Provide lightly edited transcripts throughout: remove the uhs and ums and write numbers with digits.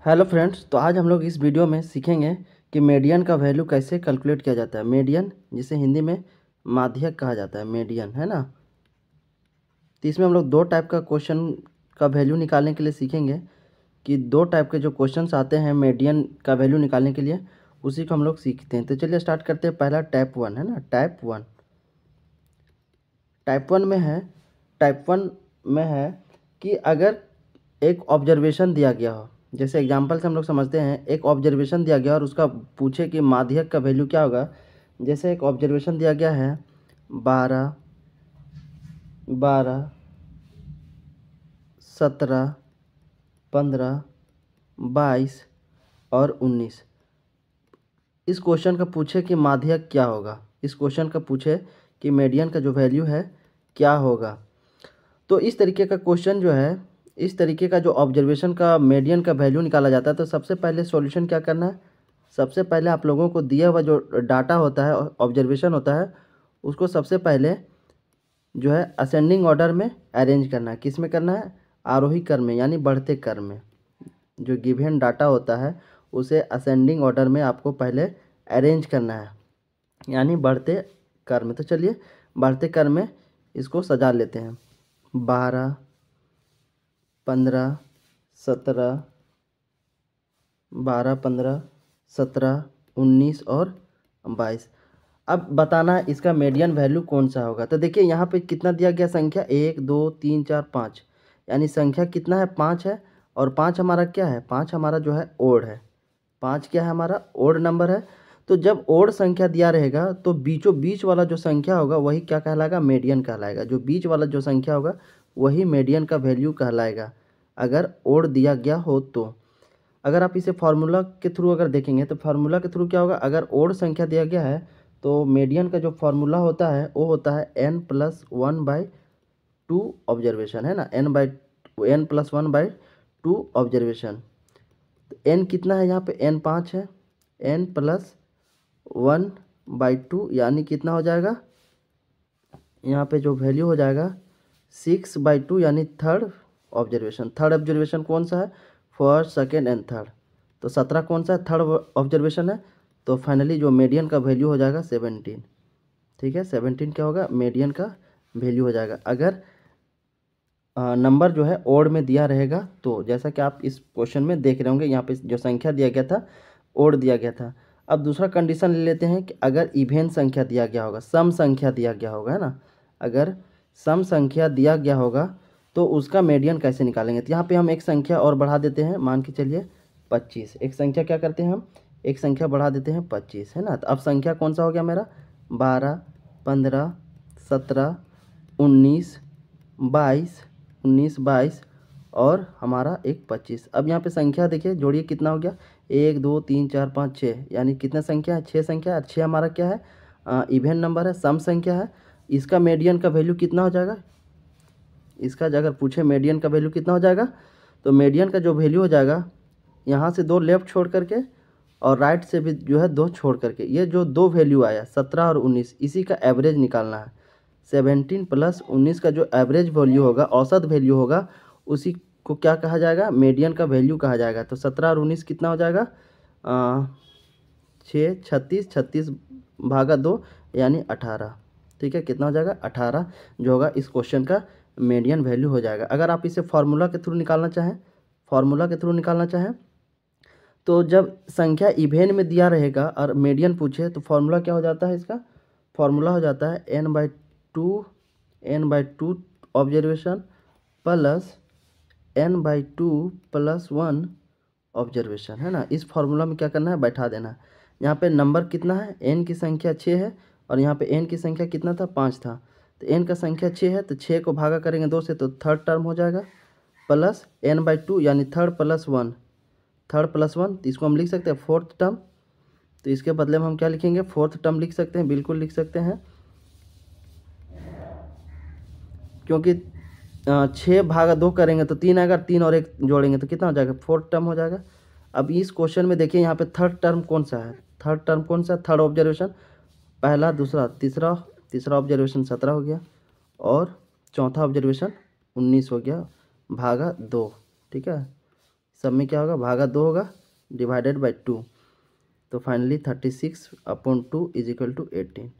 Hello friends, तो आज हम लोग इस वीडियो में सीखेंगे कि मीडियन का वैल्यू कैसे कैलकुलेट किया जाता है। मीडियन जिसे हिंदी में माध्यक कहा जाता है, मीडियन है ना। तो इसमें हम लोग दो टाइप का क्वेश्चन का वैल्यू निकालने के लिए सीखेंगे कि दो टाइप के जो क्वेश्चंस आते हैं मीडियन का वैल्यू निकालने के लिए, उसी को हम लोग सीखते हैं। तो चलिए स्टार्ट करते हैं। पहला टाइप वन है ना, टाइप वन में है कि अगर एक ऑब्जर्वेशन दिया गया हो, जैसे एग्जांपल से हम लोग समझते हैं, एक ऑब्जर्वेशन दिया गया और उसका पूछे कि माध्यक का वैल्यू क्या होगा। जैसे एक ऑब्जर्वेशन दिया गया है 12, 12, 17, 15, 22 और 19। इस क्वेश्चन का पूछे कि माध्यक क्या होगा, इस क्वेश्चन का पूछे कि मीडियन का जो वैल्यू है क्या होगा। तो इस तरीके का क्वेश्चन जो है, इस तरीके का जो ऑब्जर्वेशन का मीडियन का वैल्यू निकाला जाता है, तो सबसे पहले सॉल्यूशन क्या करना है। सबसे पहले आप लोगों को दिया हुआ जो डाटा होता है, ऑब्जर्वेशन होता है, उसको सबसे पहले जो है असेंडिंग ऑर्डर में अरेंज करना है। किस में करना है? आरोही क्रम में, यानी बढ़ते क्रम में। जो गिवन डाटा होता है उसे असेंडिंग ऑर्डर में आपको पहले अरेंज करना है, यानी बढ़ते क्रम में। तो चलिए बढ़ते क्रम में इसको सजा लेते हैं। 12, 15, 17, 12, 15, 17, 19 और 22। अब बताना है इसका मीडियन वैल्यू कौन सा होगा। तो देखिए यहाँ पे कितना दिया गया संख्या, 1 2 3 4 5, यानी संख्या कितना है? 5 है। और 5 हमारा क्या है? 5 हमारा जो है ओड है। 5 क्या है? हमारा ओड नंबर है। तो जब ओड संख्या दिया रहेगा तो बीचों बीच वाला जो संख्या होगा वही क्या कहलाएगा? मीडियन कहलाएगा। जो बीच वाला जो संख्या होगा वही मीडियन का वैल्यू कहलाएगा, अगर ओड दिया गया हो तो। अगर आप इसे फार्मूला के थ्रू अगर देखेंगे तो फार्मूला के थ्रू क्या होगा, अगर ओड संख्या दिया गया है तो मीडियन का जो फार्मूला होता है वो होता है n+1/2 ऑब्जर्वेशन, है ना। n+1/2 observation. तो n कितना है यहाँ पे? n 5 है। n+1/2 यानी कितना हो जाएगा? यहाँ पे जो वैल्यू हो जाएगा 6/2, यानी थर्ड ऑब्जर्वेशन। थर्ड ऑब्जर्वेशन कौन सा है? First, second and third. तो 17 कौन सा है? थर्ड ऑब्जर्वेशन है। तो फाइनली जो मीडियन का वैल्यू हो जाएगा 17। ठीक है, 17 क्या होगा? मीडियन का वैल्यू हो जाएगा। अगर नंबर जो है ओड में दिया रहेगा तो, जैसा कि आप इस क्वेश्चन में देख रहे होंगे, यहाँ पे जो संख्या दिया गया था ओड दिया गया था। अब दूसरा कंडीशन ले लेते हैं कि अगर इवेन संख्या दिया गया होगा, सम संख्या दिया गया होगा, है ना। अगर सम संख्या दिया गया होगा तो उसका मीडियन कैसे निकालेंगे। तो यहाँ पे हम एक संख्या और बढ़ा देते हैं, मान के चलिए 25। एक संख्या क्या करते हैं हम? एक संख्या बढ़ा देते हैं 25, है ना। तो अब संख्या कौन सा हो गया मेरा? 12, 15, 17, 19, 22 और हमारा एक 25। अब यहाँ पे संख्या देखिए, जोड़िए कितना हो गया? 1 2 3 4 5 6, यानी कितना संख्या है? 6 संख्या। और 6 हमारा क्या है? इवेन नंबर है, सम संख्या है। इसका मीडियन का वैल्यू कितना हो जाएगा? इसका अगर पूछे मीडियन का वैल्यू कितना हो जाएगा, तो मीडियन का जो वैल्यू हो जाएगा, यहाँ से 2 लेफ्ट छोड़ करके और राइट से भी जो है 2 छोड़ करके, ये जो 2 वैल्यू आया 17 और 19, इसी का एवरेज निकालना है। 17 + 19 का जो एवरेज वैल्यू होगा, औसत वैल्यू होगा, उसी को क्या कहा जाएगा? मीडियन का वैल्यू कहा जाएगा। तो 17 और 19 कितना हो जाएगा? 6, 36, 36 भागा 2, यानी 18। ठीक है, कितना हो जाएगा? 18 जो होगा इस क्वेश्चन का मीडियन वैल्यू हो जाएगा। अगर आप इसे फार्मूला के थ्रू निकालना चाहें, तो जब संख्या इवेन में दिया रहेगा और मीडियन पूछे तो फार्मूला क्या हो जाता है इसका? फार्मूला हो जाता है n/2 observation plus n/2 + 1 observation, है ना। इस फार्मूला में क्या करना है? बैठा देना है। यहाँ पे नंबर कितना है? n की संख्या 6 है और यहाँ पे n की संख्या कितना था? 5 था। तो n का संख्या 6 है, तो 6 को भागा करेंगे 2 से, तो थर्ड टर्म हो जाएगा, प्लस n/2 यानी थर्ड + 1, तो इसको हम लिख सकते हैं फोर्थ टर्म। तो इसके बदले में हम क्या लिखेंगे? फोर्थ टर्म लिख सकते हैं, बिल्कुल लिख सकते हैं, क्योंकि 6 भागा 2 करेंगे तो 3 आएगा, 3 और 1 जोड़ेंगे तो कितना हो जाएगा? फोर्थ टर्म हो जाएगा। अब इस क्वेश्चन में देखिए यहाँ पे थर्ड टर्म कौन सा है? थर्ड ऑब्जर्वेशन, पहला, दूसरा, तीसरा ऑब्जर्वेशन 17 हो गया और चौथा ऑब्जर्वेशन 19 हो गया, भागा 2। ठीक है, सब में क्या होगा, भागा 2 होगा, डिवाइडेड बाई 2, तो फाइनली 36/2 इज इक्वल टू 18।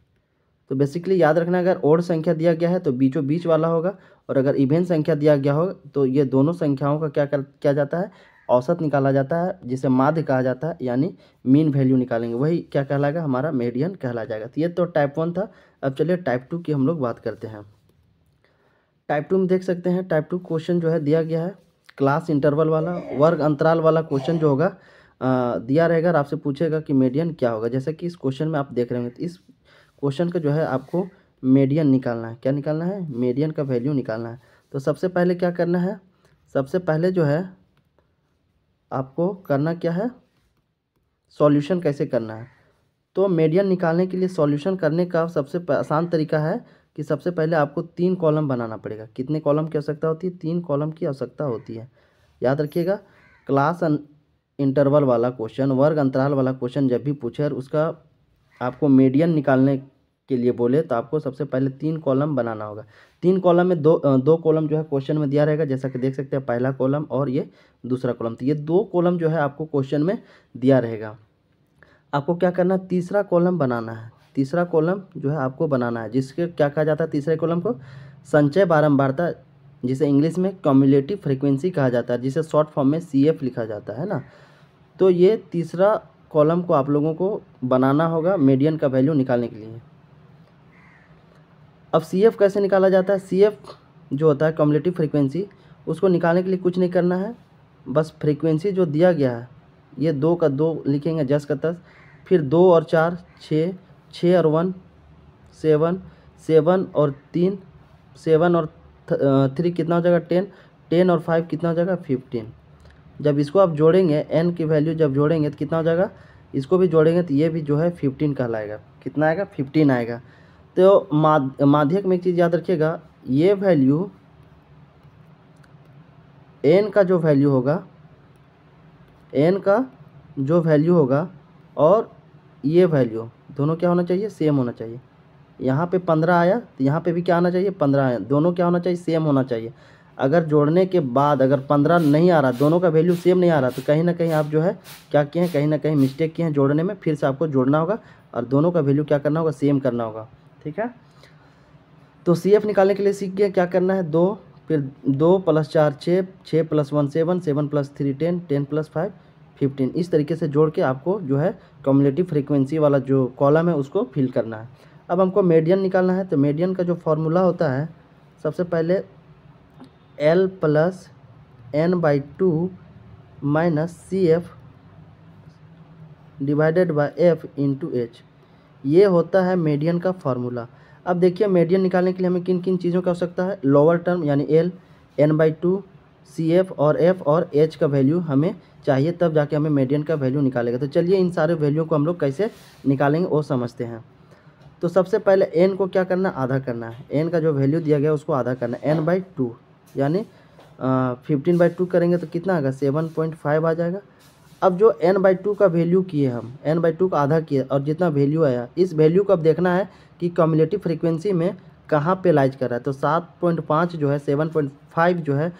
तो बेसिकली याद रखना, अगर ओड संख्या दिया गया है तो बीचों बीच वाला होगा, और अगर इवेन संख्या दिया गया हो तो ये दोनों संख्याओं का क्या किया जाता है, औसत निकाला जाता है, जिसे माध्य कहा जाता है, यानी मीन वैल्यू निकालेंगे, वही क्या कहलाएगा, हमारा मीडियन कहला जाएगा। तो ये तो टाइप 1 था। अब चलिए टाइप 2 की हम लोग बात करते हैं। टाइप 2 में देख सकते हैं, टाइप 2 क्वेश्चन जो है दिया गया है क्लास इंटरवल वाला, वर्ग अंतराल वाला क्वेश्चन जो होगा दिया रहेगा, और आपसे पूछेगा कि मीडियन क्या होगा। जैसे कि इस क्वेश्चन में आप देख रहे होंगे, तो इस क्वेश्चन का जो है आपको मीडियन निकालना है। क्या निकालना है, मीडियन का वैल्यू निकालना है। तो सबसे पहले क्या करना है, सबसे पहले जो है आपको करना क्या है, सॉल्यूशन कैसे करना है। तो मीडियन निकालने के लिए सॉल्यूशन करने का सबसे आसान तरीका है कि सबसे पहले आपको 3 कॉलम बनाना पड़ेगा। कितने कॉलम की आवश्यकता होती है, 3 कॉलम की आवश्यकता होती है। याद रखिएगा, क्लास इंटरवल वाला क्वेश्चन, वर्ग अंतराल वाला क्वेश्चन जब भी पूछे और उसका आपको मीडियन निकालने के लिए बोले, तो आपको सबसे पहले 3 कॉलम बनाना होगा। 3 कॉलम में दो कॉलम जो है क्वेश्चन में दिया रहेगा, जैसा कि देख सकते हैं, पहला कॉलम और ये दूसरा कॉलम। तो ये 2 कॉलम जो है आपको क्वेश्चन में दिया रहेगा। आपको क्या करना है, तीसरा कॉलम बनाना है। तीसरा कॉलम जो है आपको बनाना है, जिसके क्या कहा जाता है, तीसरे कॉलम को संचय बारंबारता, जिसे इंग्लिश में क्यूमुलेटिव फ्रीक्वेंसी कहा जाता है, जिसे शॉर्ट फॉर्म में CF लिखा जाता है ना। तो ये तीसरा कॉलम को आप लोगों को बनाना होगा मीडियन का वैल्यू निकालने के लिए। अब CF कैसे निकाला जाता है, CF जो होता है क्यूमुलेटिव फ्रीक्वेंसी, उसको निकालने के लिए कुछ नहीं करना है, बस फ्रीक्वेंसी जो दिया गया है, ये 2 का 2 लिखेंगे, 10 का 10, फिर 2 और 4 6, 6 और 1 7, 7 और 3 7 और 3 कितना हो जाएगा, 10, 10 और 5 कितना हो जाएगा, 15। जब इसको आप जोड़ेंगे, n की वैल्यू जब जोड़ेंगे तो कितना हो जाएगा, इसको भी जोड़ेंगे तो ये भी जो है 15 कहलाएगा। कितना आएगा, 15 आएगा। तो माध्यक में एक चीज़ याद रखिएगा, ये वैल्यू n का जो वैल्यू होगा, n का जो वैल्यू होगा और ये वैल्यू दोनों क्या होना चाहिए, सेम होना चाहिए। यहाँ पे 15 आया तो यहाँ पे भी क्या आना चाहिए, 15 आया, दोनों क्या होना चाहिए, सेम होना चाहिए। अगर जोड़ने के बाद अगर 15 नहीं आ रहा, दोनों का वैल्यू सेम नहीं आ रहा, तो कहीं ना कहीं आप जो है क्या किए हैं, कहीं ना कहीं मिस्टेक किए हैं जोड़ने में। फिर से आपको जोड़ना होगा और दोनों का वैल्यू क्या करना होगा, सेम करना होगा। ठीक है, तो CF निकालने के लिए सीख गए क्या करना है, 2, फिर 2 + 4 6, 6 + 1 7, 7 + 3 10, 10 + 5 15। इस तरीके से जोड़ के आपको जो है क्यूमुलेटिव फ्रीक्वेंसी वाला जो कॉलम है उसको फिल करना है। अब हमको मीडियन निकालना है, तो मीडियन का जो फॉर्मूला होता है, सबसे पहले L + n/2 - CF divided by F × H, ये होता है मीडियन का फार्मूला। अब देखिए, मीडियन निकालने के लिए हमें किन किन चीज़ों की आवश्यकता है, लोअर टर्म यानी L, n/2, CF और F और H का वैल्यू हमें चाहिए, तब जाके हमें मीडियन का वैल्यू निकालेगा। तो चलिए इन सारे वैल्यू को हम लोग कैसे निकालेंगे वो समझते हैं। तो सबसे पहले n को क्या करना है, आधा करना है। n का जो वैल्यू दिया गया है उसको आधा करना है, n/2 यानी 15/2 करेंगे तो कितना आएगा, 7.5 आ जाएगा। अब जो n/2 का वैल्यू किए हम, n/2 का आधा किए और जितना वैल्यू आया, इस वैल्यू को अब देखना है कि क्यूमुलेटिव फ्रीक्वेंसी में कहाँ पे लाइज कर रहा है। तो 7.5 जो है, 7.5 जो है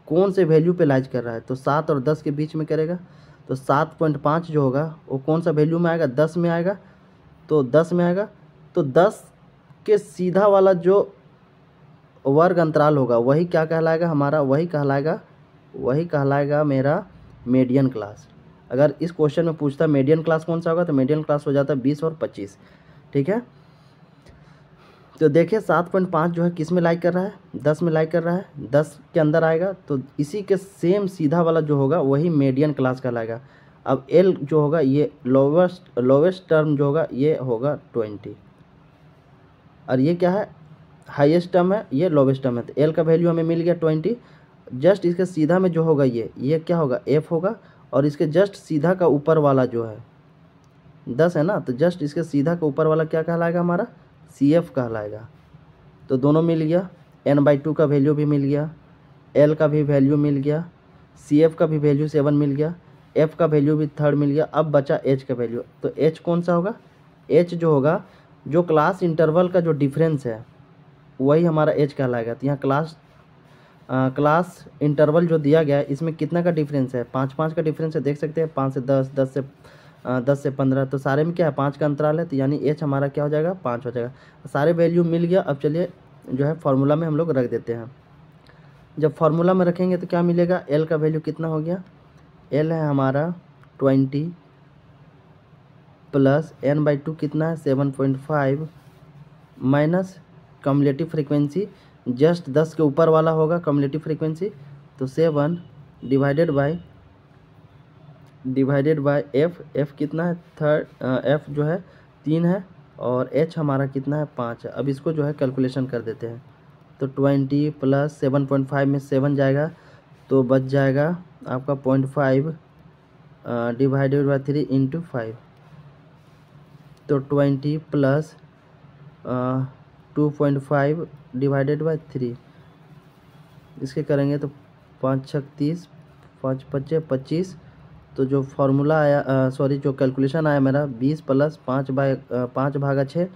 कौन से वैल्यू पे लाइज कर रहा है, तो 7 और 10 के बीच में करेगा। तो 7.5 जो होगा वो कौन सा वैल्यू में आएगा, 10 में आएगा। तो 10 में आएगा, तो 10 के सीधा वाला जो वर्ग अंतराल होगा वही क्या कहलाएगा हमारा, वही कहलाएगा मेरा मीडियन क्लास। अगर इस क्वेश्चन में पूछता मीडियन क्लास कौन सा होगा, तो मीडियन क्लास हो जाता है 20 और 25। ठीक है, तो देखिए 7.5 जो है किस में लाइक कर रहा है, 10 में लाइक कर रहा है, 10 के अंदर आएगा, तो इसी के सेम सीधा वाला जो होगा वही मीडियन क्लास कहलाएगा। अब L जो होगा, ये लोवेस्ट टर्म जो होगा ये होगा 20, और ये क्या है, हाईएस्ट टर्म है, ये लोवेस्ट टर्म है। तो L का वैल्यू हमें मिल गया 20। जस्ट इसके सीधा में जो होगा ये क्या होगा, F होगा, और इसके जस्ट सीधा का ऊपर वाला जो है 10 है ना, तो जस्ट इसके सीधा का ऊपर वाला क्या कहलाएगा हमारा, CF कहलाएगा। तो दोनों मिल गया, n/2 का वैल्यू भी मिल गया, L का भी वैल्यू मिल गया, CF का भी वैल्यू 7 मिल गया, F का वैल्यू भी 3 मिल गया। अब बचा H का वैल्यू, तो H कौन सा होगा, H जो होगा, जो क्लास इंटरवल का जो डिफरेंस है वही हमारा H कहलाएगा। तो यहाँ क्लास क्लास इंटरवल जो दिया गया है इसमें कितना का डिफरेंस है, 5-5 का डिफरेंस है, देख सकते हैं 5 से 10, 10 से 15, तो सारे में क्या है 5 का अंतराल है, तो यानी एच हमारा क्या हो जाएगा 5 हो जाएगा। सारे वैल्यू मिल गया। अब चलिए जो है फार्मूला में हम लोग रख देते हैं। जब फार्मूला में रखेंगे तो क्या मिलेगा, एल का वैल्यू कितना हो गया, एल है हमारा 20 प्लस n/2 कितना है 7.5 माइनस कम्युलेटिव फ्रीक्वेंसी, जस्ट 10 के ऊपर वाला होगा कम्युलेटिव फ्रीक्वेंसी, तो 7 डिवाइडेड बाय एफ कितना है एफ जो है 3 है और एच हमारा कितना है 5 है। अब इसको जो है कैलकुलेशन कर देते हैं, तो 20 प्लस 7.5 में 7 जाएगा तो बच जाएगा आपका 0.5 डिवाइडेड बाय 3 इंटू 5, तो 20 प्लस 2.5 डिवाइडेड बाय 3, इसके करेंगे तो 5 छक 30, 5 पच्चे 25, तो जो फार्मूला आया सॉरी जो कैलकुलेशन आया मेरा 20 प्लस 5 भागा 6,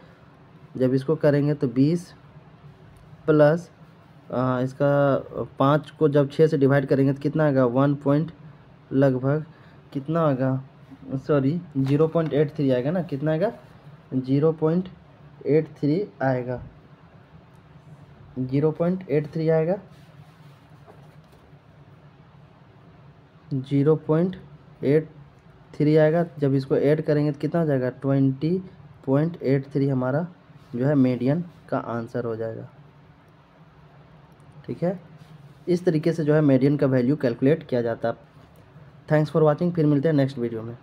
जब इसको करेंगे तो 20 प्लस इसका 5 को जब 6 से डिवाइड करेंगे तो कितना आएगा 1 पॉइंट लगभग कितना आएगा सॉरी 0.83 आएगा ना, कितना आएगा 0.83 आएगा, 0.83 आएगा, 0.83 आएगा। जब इसको ऐड करेंगे तो कितना हो जाएगा 20.83 हमारा जो है मीडियन का आंसर हो जाएगा। ठीक है, इस तरीके से जो है मीडियन का वैल्यू कैलकुलेट किया जाता है। थैंक्स फॉर वाचिंग, फिर मिलते हैं नेक्स्ट वीडियो में।